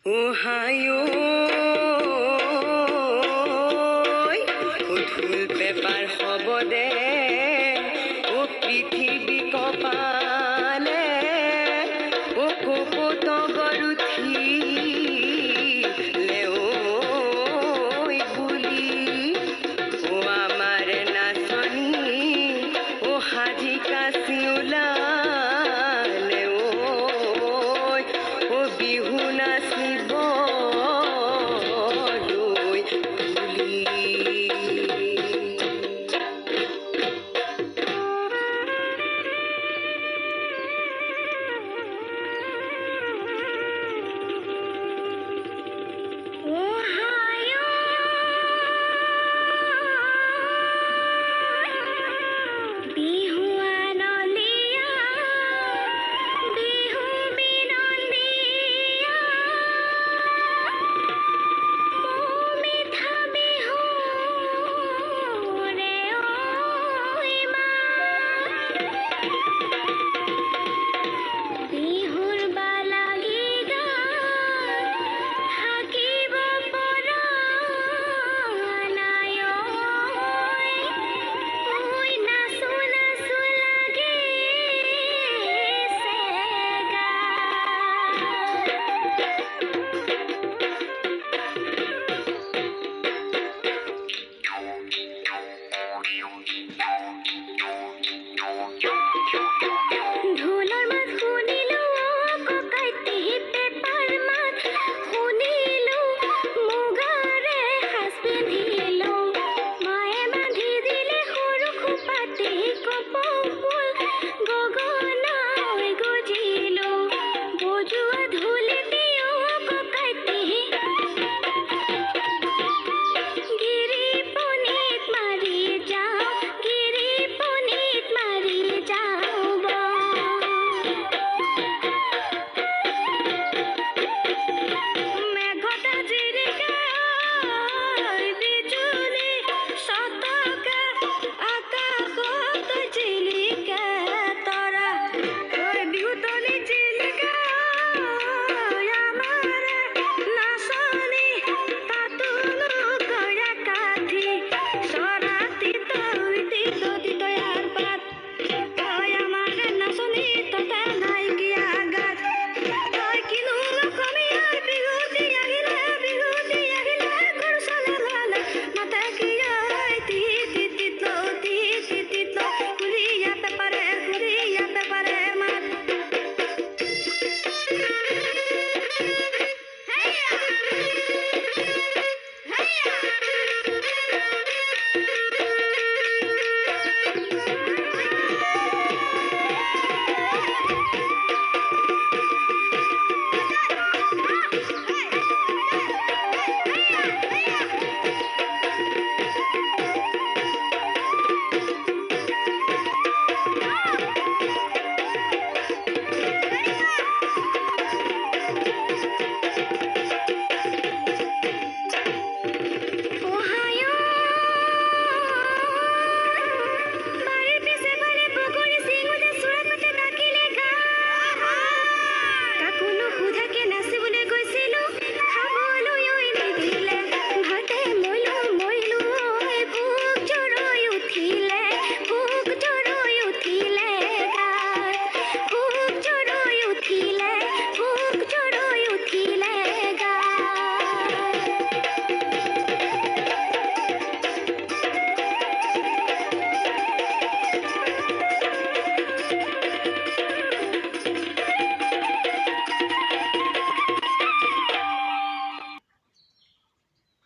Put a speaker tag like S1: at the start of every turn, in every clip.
S1: Ohio, উঠুল paper হ'ব দে ও পৃথিৱী কপালে ও কপত গৰুথিলে ঐ বুলি ও আমাৰ নাচনী ও সাজি কাচি ওলালে ও বিহু নাচিব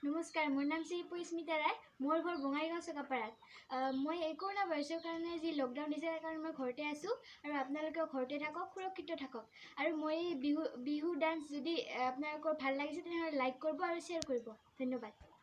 S2: নমস্কাৰ, মোৰ নাম শ্ৰী পৰিস্মিতা ৰায়। মোৰ ঘৰ বঙাইগাঁও চকাপাৰাত। মই এই কৰোণা ভাইৰাছৰ কাৰণে যি লকডাউন দিছে তাৰ কাৰণে মই ঘৰতে আছোঁ আৰু আপোনালোকেও ঘৰতে থাকক, সুৰক্ষিত থাকক। আৰু মই বিহু ডান্স যদি আপোনালোকৰ ভাল লাগিছে তেনেহ'লে লাইক কৰিব আৰু শ্বেয়াৰ কৰিব। ধন্যবাদ।